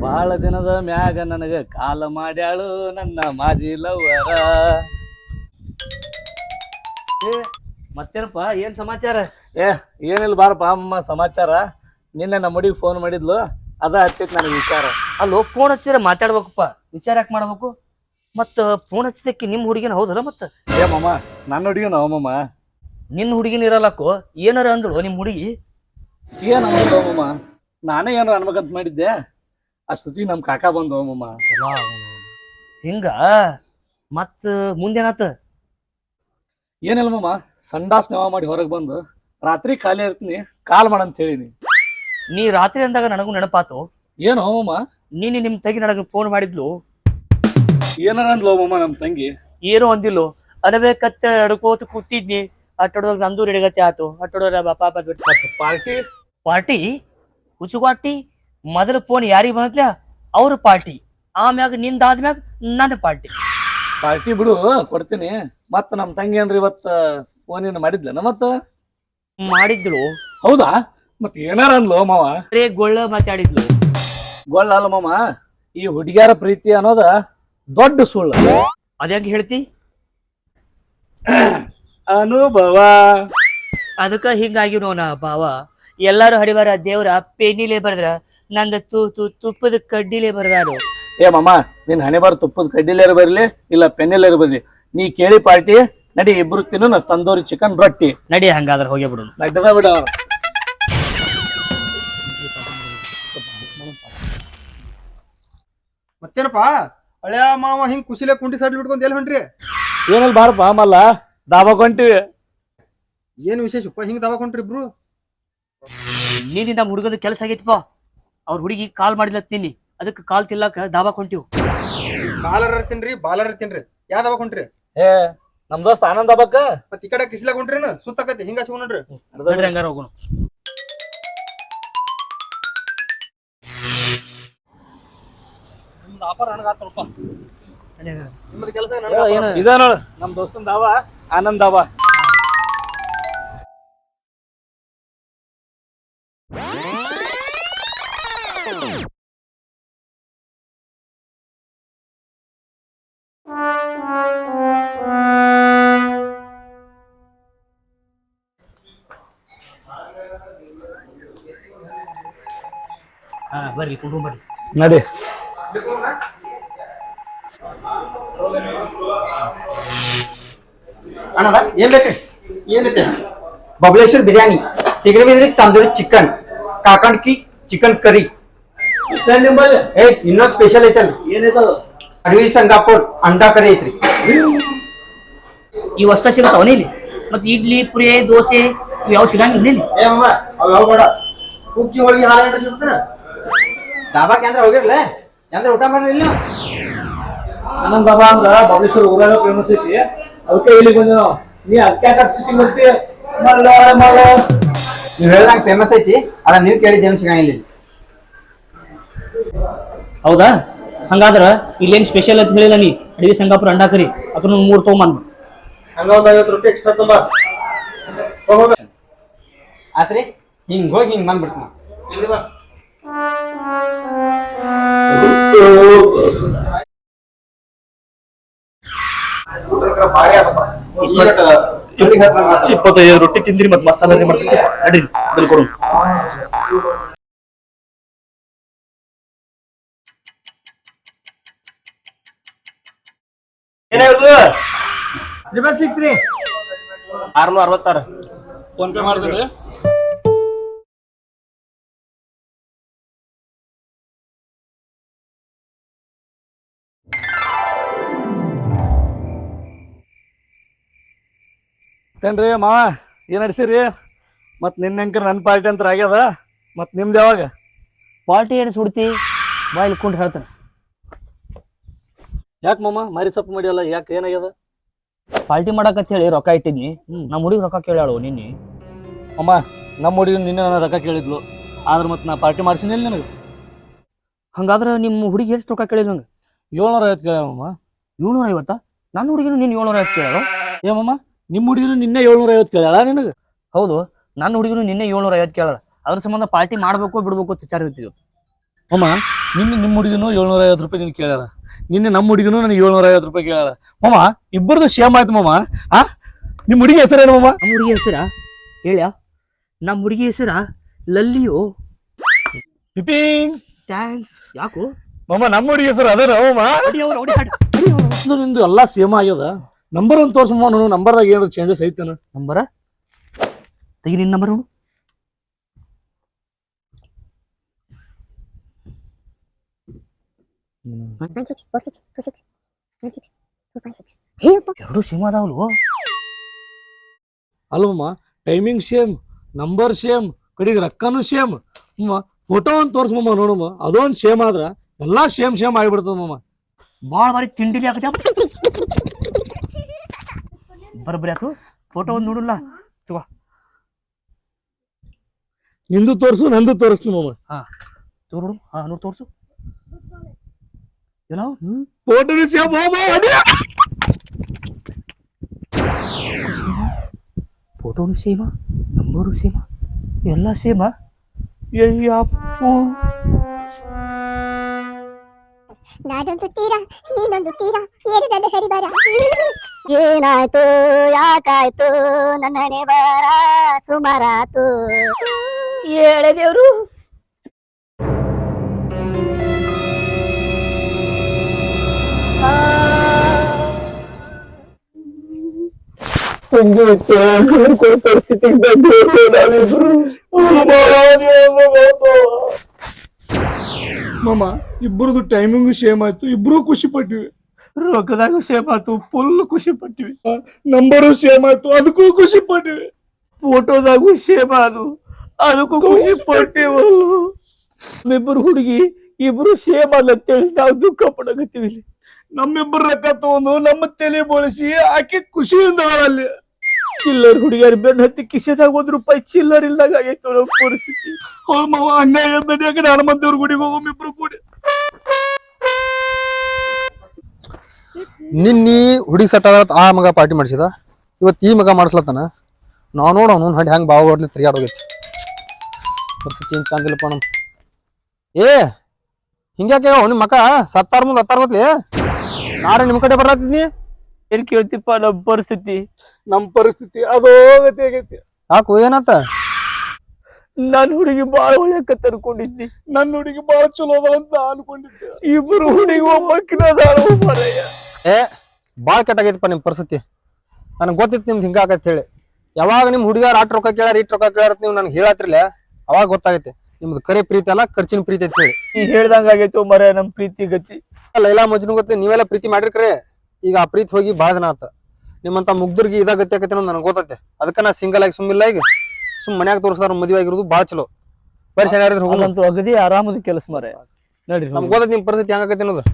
ಬಾಳ ದಿನದ ಮ್ಯಾಗ ನನಗ ಕಾಲ ಮಾಡ್ಯಾಳು ನನ್ನ ಮಾಜಿ ಲವ್ವರ. ಏ ಮತ್ತೇನಪ್ಪ, ಏನ್ ಸಮಾಚಾರ? ಏನಿಲ್ಲ ಬಾರಪ್ಪ ಅಮ್ಮ ಸಮಾಚಾರ. ನಿನ್ನೆ ನಮ್ಮ ಹುಡುಗಿ ಫೋನ್ ಮಾಡಿದ್ಲು, ಅದ ಹತ್ತಿತ್ತು ನನಗೆ ವಿಚಾರ. ಅಲ್ಲೋ ಫೋನ್ ಹಚ್ಚಿರ ಮಾತಾಡ್ಬೇಕಪ್ಪ, ವಿಚಾರ ಯಾಕೆ ಮಾಡ್ಬೇಕು? ಮತ್ತ ಫೋನ್ ಹಚ್ಚಿದಕ್ಕೆ ನಿಮ್ಮ ಹುಡುಗಿನ ಹೌದಲ್ಲ? ಮತ್ತ ಮಮ್ಮ ನನ್ನ ಹುಡುಗಿ ಮಮ್ಮ. ನಿನ್ನ ಹುಡುಗಿನ ಇರಲ್ಲಕ್ಕೋ, ಏನಾರ ಅಂದಳು ನಿಮ್ಮ ಹುಡುಗಿ? ಏನಂದ್ರು ಮಮ್ಮ, ನಾನೇ ಏನಾರ ಅನ್ಬೇಕಂತ ಮಾಡಿದ್ದೆ. ಅಷ್ಟೊತ್ತಿಗೆ ನಮ್ಮ ಕಾಕ ಬಂದು ಮಮ್ಮ. ಹಿಂಗ ಮತ್ತ ಮುಂದೇನಾತ? ಏನಿಲ್ಲ ಮಮ್ಮ, ಸಂಡಾಸ್ ನೆವ ಮಾಡಿ ಹೊರಗೆ ಬಂದು ರಾತ್ರಿ ಖಾಲಿ ಇರ್ತೀನಿ, ಕಾಲ್ ಮಾಡಂತ ಹೇಳಿನಿ. ನೀ ರಾತ್ರಿ ಅಂದಾಗ ನನಗೂ ನೆನಪಾತು. ಏನು ಮಮ್ಮ? ನೀನು ನಿಮ್ಮ ತಂಗಿ ನನಗೆ ಫೋನ್ ಮಾಡಿದ್ಲು. ಏನಾರ ಅಂದ್ಲೋ ಮಮ್ಮ ನಮ್ಮ ತಂಗಿ? ಏನೋ ಅಂದಿಲ್ಲ, ಅಡಬೇಕತ್ತ ಅಡ್ಕೋತ ಕೂತಿದ್ನಿ. ಅಟ್ಟೊಡೋದಾಗ ನಂದು ರೆಡಿಗತ್ತೆ ಆತು. ಅಟ್ಟೊಡೋರ ಪಾಪ ಪಾರ್ಟಿ ಪಾರ್ಟಿ ಹುಚ್ಚುಗಾಟಿ. ಮೊದಲು ಫೋನ್ ಯಾರಿಗೆ ಬಂದ್ಲ ಅವ್ರ ಪಾರ್ಟಿ, ಆಮ್ಯಾಗ ನಿಂದಾದ್ಮ್ಯಾಗ ನನ್ನ ಪಾರ್ಟಿ. ಪಾರ್ಟಿ ಬಿಡು, ಕೊಡ್ತೀನಿ. ಮತ್ತ ನಮ್ಮ ತಂಗಿ ಏನ್ರಿ ಇವತ್ತ ಫೋನ್ ಮಾಡಿದ್ಲೇನ? ಮತ್ತ ಮಾಡಿದ್ಳು. ಹೌದಾ? ಮತ್ ಏನಾರ ಅಂದ್ಲು ಮಾವ? ಗೊಳ್ಳ ಮಾತಾಡಿದ್ಲು. ಗೊಳ್ಳ ಅಲ್ಲ ಮಾಮ, ಈ ಹುಡುಗಿಯರ ಪ್ರೀತಿ ಅನ್ನೋದ ದೊಡ್ಡ ಸುಳ್ಳು. ಅದ್ಯಾಕೆ ಹೇಳ್ತಿ? ಅನುಭವ. ಅದಕ್ಕ ಹಿಂಗಾಗಿ ನೋನ ಭಾವ. ಎಲ್ಲಾರು ಹಡಿವಾರ ದೇವ್ರ ಪೆನ್ನಿಲೆ ಬರ್ದ್ರ, ನಂದ ತುಪ್ಪದ ಕಡ್ಡಿಲೆ ಬರ್ದಾರು. ಮಾಮ, ನಿನ್ ಹಣೆ ಬಾರ ತುಪ್ಪದ ಕಡ್ಡಿಲೇರ್ ಬರ್ಲಿ ಇಲ್ಲ ಪೆನ್ನಿಲೇರ್ ಬರ್ಲಿ, ನೀ ಕೇಳಿ ಪಾರ್ಟಿ ನಡಿ. ಇಬ್ರು ತಿನ್ನು ತಂದೂರಿ ಚಿಕನ್ ರೊಟ್ಟಿ. ನಡಿ, ಹಂಗಾದ್ರೆ ಹೋಗಿ ಬಿಡು. ನಡ್ಡದ ಬಿಡ. ಮತ್ತೇನಪ್ಪಾ ಹಳೆಯ ಮಾವ ಹಿಂಗ್ ಕುಸಿಲೆ ಕುಂಟಿ ಸಡ್ಲಿ ಬಿಟ್ಕೊಂಡ್ ಎಲ್ಲಿ ಹೊಂಟ್ರಿ? ಏನಲ್ ಬಾರಪ್ಪ ಮಲ್ಲ, ದಾಬಾಕ್ ಹೊಂಟಿವಿ. ಏನ್ ವಿಶೇಷಪ್ಪ ಹಿಂಗ್ ದವಾಕ್ ಹೊಂಟ್ರಿ ಇಬ್ರು? ನೀನಿ ನಮ್ಮ ಹುಡುಗದ ಕೆಲಸ ಆಗೈತಿಪ್ಪ. ಅವ್ರ ಹುಡುಗಿ ಕಾಲ್ ಮಾಡಿದ್ಲತ್ ನಿನ್ನಿ, ಅದಕ್ಕೆ ಕಾಲ್ ತಿಲ್ಲಾಕ ದಾಬಾಕ್ ಹೊಂಟಿವ್. ಕಾಲರ ತಿನ್ರಿ ಬಾಲರ ತಿನ್ರಿ, ಯಾವ ದವಾಕ್ ಹೊಂಟ್ರಿ? ನಮ್ ದೋಸ್ತ ಆನಂದ್ ದಾಬಾಕ. ಮತ್ ಈ ಕಡೆ ಕಿಸ್ಲಾಕ್ ಹೊಂಟ್ರಿನ ಸುತ್ತಕತಿ ಹಿಂಗ ಸಿಗ್ ನೋಡ್ರಿ. ಹಂಗಾರ ಹೋಗೋಣ. ನಿಮ್ಮದು ಕೆಲಸ ಇದ ನೋಡು ನಮ್ ದೋಸ್ತನ್ ದಾವಾ, ಆನಂದ್ ದಾಬಾ. ಬರ್ರಿ ಕುಟುಂಬ ಬರ್ರಿ ನಡಿ. ಅಣ್ಣ ಏನ್ ಬೇಕು? ಏನೈತೆ? Babaleshwar biryani, Tigari tandoori chicken, Kakandaki chicken curry. ಇನ್ನೊಂದ್ ಸ್ಪೆಷಲ್ ಐತಲ್, ಏನೈತದ? ಅಡವಿ ಸಂಗಾಪುರ್ ಅಂಡಾ ಕರಿ ಐತ್ರಿ. ಇವ್ ಅಷ್ಟ ಸಿಗತಾವನ ಇಲ್ಲಿ? ಮತ್ ಇಡ್ಲಿ ಪುರಿ ದೋಸೆ ಇವ್ ಯಾವ ಸಿಗಂಗಿಲ್ಲ ಇಲ್ಲಿ? ಅವ್ ಬೇಡ, ಕುಕ್ಕಿ ಹೋಳಿಗೆ ಹಾಲು ಏನ್ರ ಸಿಗ್ತಾನ? ಡಾಬಾಕ್ ಅಂದ್ರೆ ಹೋಗಿರ್ಲ ಅಂದ್ರೆ ಊಟ ಮಾಡ್ರಿ ಇಲ್ಲ. ಆನಂದ್ ದಾಬಾ ಅಂದ್ರ ಬಬಲೇಶ್ವರ ಊರಾಗ ಫೇಮಸ್ ಐತಿ, ಅದಕ್ಕೆ ಇಲ್ಲಿಗೆ ಬಂದ ನಾವು. ನೀ ಅದಕ್ಕೆ ಸಿಟಿಂಗ್ ಬರ್ತಿ ಮಲ್ಲ. ನೀವ್ ಹೇಳ್ದಂಗ ಫೇಮಸ್ ಐತಿ, ಅದ ನೀವ್ ಕೇಳಿದ್ದೇನು ಸಿಗಂಗಿಲ್ಲ. ಹೌದಾ? ಹಂಗಾದ್ರ ಇಲ್ಲೇನ್ ಸ್ಪೆಷಲ್ ಅಂತ ಹೇಳಿಲ್ಲ ನೀ. ಅಡವಿ ಸಂಗಾಪುರ ಅಂಡಾ ಕರಿ ಅದನ್ನ 3 ತಗೊಂಬಂದ್. ಹಂಗ ಒಂದ್ 50 ರೂಪಾಯಿ ಎಕ್ಸ್ಟ್ರಾ ತುಂಬ ಆತ್ರಿ. ಹಿಂಗ್ ಹೋಗಿ ಹಿಂಗ್ ಬಂದ್ಬಿಡ್ತೀನಿ. ಬಾ 25 ರೊಟ್ಟಿ ತಿಂದ್ರಿ ಮತ್ ಮಸಾಲೆ ಮಾಡ್ತೀನಿ. ಅಡ್ರಿ ಬಿಲ್ ಕೊಡು. ಏನಾಯ್ತು? 666 ಫೋನ್ ಪೇ ಮಾಡ್ತೀರಿ? ತೇನ್ರಿ ಮಾವ, ಏನ್ ನಡ್ಸಿರಿ? ಮತ್ ನಿನ್ನಂಕರ್ ನನ್ನ ಪಾರ್ಟಿ ಅಂತ ಆಗ್ಯದ, ಮತ್ ನಿಮ್ದು ಯಾವಾಗ ಪಾರ್ಟಿ? ಏನು ಸುಡ್ತಿ ಬಾಯ್ ಇಲ್ಕೊಂಡು ಹೇಳ್ತಾನೆ. ಯಾಕೆ ಮಾಮ ಮಾರಿ ಸೊಪ್ಪು ಮಾಡಿಯಲ್ಲ? ಯಾಕೆ ಏನಾಗ್ಯದ? ಪಾರ್ಟಿ ಮಾಡಕಂತ ಹೇಳಿ ರೊಕ್ಕ ಇಟ್ಟಿದ್ನಿ. ನಮ್ಮ ಹುಡುಗಿ ರೊಕ್ಕ ಕೇಳಾಳು ನಿನ್ನೆ. ಅಮ್ಮ ನಮ್ಮ ಹುಡುಗಿ ನಿನ್ನೆ ನನ್ನ ರೊಕ್ಕ ಕೇಳಿದ್ಲು, ಆದ್ರೆ ಮತ್ತೆ ನಾ ಪಾರ್ಟಿ ಮಾಡ್ಸಿನಿಲ್ಲ ನನಗೆ. ಹಂಗಾದ್ರೆ ನಿಮ್ಮ ಹುಡುಗಿ ಎಷ್ಟು ರೊಕ್ಕ ಕೇಳಿಲ್ಲ ನಂಗೆ? 750 ಕೇಳಮ್ಮ. 750? ನನ್ನ ಹುಡುಗಿನೂ ನಿನ್ನ 750 ಕೇಳೋ? ಏಮಮ್ಮ ನಿಮ್ಮ ಹುಡುಗಿನೂ ನಿನ್ನೆ 750 ಕೇಳ್ಯಾಳ ನಿನಗೆ? ಹೌದು, ನನ್ನ ಹುಡುಗಿನೂ ನಿನ್ನೆ 750 ಕೇಳಾಳ. ಅದ್ರ ಸಂಬಂಧ ಪಾರ್ಟಿ ಮಾಡ್ಬೇಕು ಬಿಡ್ಬೇಕು ಅಂತ ವಿಚಾರ ಇರ್ತಿದ್ವು. ಮಾಮ ನಿನ್ನೆ ನಿಮ್ಮ ಹುಡುಗಿನೂ 750 ರೂಪಾಯಿ ನಿನ್ ಕೇಳ್ಯಾರ, ನಿನ್ನೆ ನಮ್ಮ ಹುಡುಗಿನೂ ನನಗೆ 750 ರೂಪಾಯಿ ಕೇಳ್ಯಾರ. ಮಾಮ ಇಬ್ಬರದು ಸೇಮ್ ಆಯ್ತು ಮಾಮ. ನಿಮ್ಮ ಹುಡುಗಿ ಹೆಸರೇನು ಮಾಮ? ನಮ್ಮ ಹುಡುಗಿ ಹೆಸರ ಹೇಳ್ಯಾ? ನಮ್ಮ ಹುಡುಗಿ ಹೆಸರ ಲಲ್ಲಿಯೋ. ಪಿಪಿಂಗ್ಸ್. ಥ್ಯಾಂಕ್ಸ್. ಯಾಕೋ ಮಾಮ ನಮ್ಮ ಹುಡುಗಿ ಹೆಸರು ಅದೇ ಮಾಮ. ನಿಂದು ಎಲ್ಲಾ ಸೇಮ್ ಆಗ್ಯದ. ನಂಬರ್ ಒಂದು ತೋರ್ಸ ಮಾಮ, ನೋಡು ನಂಬರ್ದಾಗ ಏನಾದ್ರು ಚೇಂಜಸ್ ಐತೇನ? ನಂಬರ ತೆಗಿ, ನಿನ್ನ ನಂಬರ್ ನೋಡು. ಎರಡು ಸೇಮ್ ಅದಾವಲ್ವೋ? ಅಲ್ವಮ್ಮ, ಟೈಮಿಂಗ್ ಸೇಮ್, ನಂಬರ್ ಸೇಮ್, ಕಡೆಗೆ ರೊಕ್ಕನೂ ಸೇಮ್. ಫೋಟೋ ಒಂದು ತೋರ್ಸಮ್ಮ ನೋಡಮ್ಮ, ಅದೊಂದು ಸೇಮ್ ಆದ್ರ ಎಲ್ಲಾ ಸೇಮ್ ಆಗಿಬಿಡ್ತದ ಮಾಮ. ಭಾಳ ಬಾರಿ ತಿಂಡಿಲಿ ಆಗತ್ತೆ. ಬರಬರಿ ಆತು. ಫೋಟೋ ಒಂದು ನೋಡಲ್ಲ ತಗೋ. ನಿಂದು ತೋರ್ಸು, ನಂದು ತೋರಿಸ್ತೀನಿ ಮಾಮ. ನೋಡು. ನೋಡಿ ತೋರ್ಸು. ಎಲ್ಲ ಫೋಟೋನು ಸೇಮ್ ಮಾಮ. ಫೋಟೋನು ಸೇಮ, ನಂಬರು ಸೇಮ, ಎಲ್ಲ ಸೇಮ. ಅಯ್ಯಪ್ಪು, ನಾನೊಂದು ತೀರ ನೀನೊಂದು ತೀರ, ಏನು ನನ್ನ ಹರಿಬಾರ. ಏನಾಯ್ತು ಯಾಕಾಯ್ತು ನನ್ನ ಹಣೆ ಬಾರ ಸುಮಾರಾತು. ಹೇಳೆ ದೇವ್ರು. ಮಾಮ ಇಬ್ಬರದು ಟೈಮಿಂಗು ಸೇಮ್ ಆಯ್ತು, ಇಬ್ರು ಖುಷಿ ಪಟ್ಟಿವಿ. ರೊಕ್ಕದಾಗೂ ಸೇಮ್ ಆತು, ಫುಲ್ ಖುಷಿ ಪಟ್ಟಿವಿ. ನಂಬರು ಸೇಮ್ ಆಯ್ತು, ಅದಕ್ಕೂ ಖುಷಿ ಪಟ್ಟಿವಿ. ಫೋಟೋದಾಗೂ ಸೇಮ್ ಅದು, ಅದಕ್ಕೂ ಖುಷಿ ಪಟ್ಟಿವಲ್ಲು. ಇಬ್ಬರು ಹುಡುಗಿ ಇಬ್ರು ಸೇಮ್ ಅಲ್ಲಂತೇಳಿ ನಾವು ದುಃಖ ಪಡಕತ್ತೀವಿ. ನಮ್ಮಿಬ್ಬರು ರೊಕ್ಕ ತಗೊಂಡು ನಮ್ಮ ತಲೆ ಬೋಳಿಸಿ ಆಕೆ ಖುಷಿಯಿಂದ ಅಲ್ಲಿ. ಚಿಲ್ಲರ್ ಹುಡುಗಿಯರ್ ಬೆನ್ನ ಹತ್ತಿ ಕಿಸೆದಾಗ ₹1 ಚಿಲ್ಲರ್ ಇಲ್ದಾಗ ಆಗೈತೆ ನೋಡೋ ಪರಿಸ್ಥಿತಿ. ಹೌದು ಮಾವ, ಹಂಗಾಗಿ ಕಡೆ ಹನುಮಂತವ್ರ ಗುಡಿಗೆ ಹೋಗೋ ಇಬ್ರು ಕೂಡಿ. ನಿನ್ನಿ ಹುಡುಗಿ ಸೆಟ್ ಆಗತ್ತ ಆ ಮಗ ಪಾರ್ಟಿ ಮಾಡಿಸಿದ, ಇವತ್ತು ಈ ಮಗ ಮಾಡಿಸ್ಲತ್ತಾನ. ನಾವು ನೋಡ ಅವ್ನು ಹಂಡಿ ಹೆಂಗೆ ಬಾವು ಹೊಡ್ಲಿ ತಿರ್ಗಾಡೋಗೈತಿ. ಪರಿಸ್ಥಿತಿ ಏನು ಚಂದಿಲ್ಲಪ್ಪ ನಮ್ಮ. ಹಿಂಗ್ಯಾಕೆ ನಿಮ್ಮ ಮಕ ಸತ್ತಾರ ಮುಂದೆ ಹತ್ತಾರ ಗೊತ್ಲಿ? ನಾಳೆ ನಿಮ್ಮ ಕಡೆ ಬರತ್ತಿದ್ನಿ. ಏನ್ ಕೇಳ್ತಿಪ್ಪ ನಮ್ಮ ಪರಿಸ್ಥಿತಿ ಅದೋ ಗತಿ ಆಗೈತಿ. ಯಾಕು ಏನತ್ತ? ನನ್ನ ಹುಡುಗಿ ಬಾಳ ಒಳ್ಳೆಕತ್ತ ಅನ್ಕೊಂಡಿದ್ನಿ. ನನ್ನ ಹುಡುಗಿ ಬಾಳ ಚಲೋ ಅದ ಅಂತ ಅನ್ಕೊಂಡಿದ್ದೆ. ಇಬ್ರು ಹುಡುಗಿ ಒಬ್ಬಕ್ಕಿನದಾಳ ಮಾರಯ್ಯ. ಭಾಳ ಕೆಟ್ಟಾಗೈತಿಪ್ಪ ನಿಮ್ಮ ಪರಿಸ್ಥಿತಿ. ನನಗೆ ಗೊತ್ತಿತ್ತು ನಿಮ್ದು ಹಿಂಗ ಆಗತ್ತೆ ಹೇಳಿ. ಯಾವಾಗ ನಿಮ್ಮ ಹುಡುಗಾರ ಆಟ ರೊಕ್ಕ ಕೇಳ್ಯಾರ ಇಟ್ಟು ರೊಕ್ಕ ಕೇಳ್ಯಾರ ನೀವು ನನಗೆ ಹೇಳತ್ತಿರ್ಲೆ, ಅವಾಗ ಗೊತ್ತಾಗೈತೆ ನಿಮ್ದು ಕರೆ ಪ್ರೀತಿ ಅಲ್ಲ ಖರ್ಚಿನ ಪ್ರೀತಿ ಅಂತ ಹೇಳಿ. ನೀ ಹೇಳ್ದಂಗ ಆಗೈತೋ ಮರ ನಮ್ ಪ್ರೀತಿ ಗತಿ. ಲೈಲಾ ಮಜ್ನು ಗೊತ್ತಿ, ನೀವೆಲ್ಲ ಪ್ರೀತಿ ಮಾಡಿರ್ಕ್ರೆ. ಈಗ ಆ ಪ್ರೀತಿ ಹೋಗಿ ಭಾಳ ದಿನ ಆತ. ನಿಮ್ಮಂತ ಮುಗ್ದರ್ಗಿ ಇದಾಗ ಗತಿ ಆಗತ್ತೆ ಅನ್ನೋದು ನನಗೆ ಗೊತ್ತೈತೆ. ಅದಕ್ಕೆ ನಾ ಸಿಂಗಲ್ ಆಗಿ ಸುಮ್ಮಿಲ್ಲ. ಈಗ ಮನ್ಯಾಗ ತೋರಿಸ್ತಾರ ಮದುವೆ ಆಗಿರೋದು ಭಾಳ ಚಲೋ. ಬರೀ ಶನಿವಾರ ಅಗದಿ ಆರಾಮದ ಕೆಲಸ ಮರ. ನಡ್ರಿ ನಮ್ಗೆ ಗೊತ್ತೈತಿ ನಿಮ್ಮ ಪರಿಸ್ಥಿತಿ ಹೆಂಗಾಗತ್ತೆ ಅನ್ನೋದು.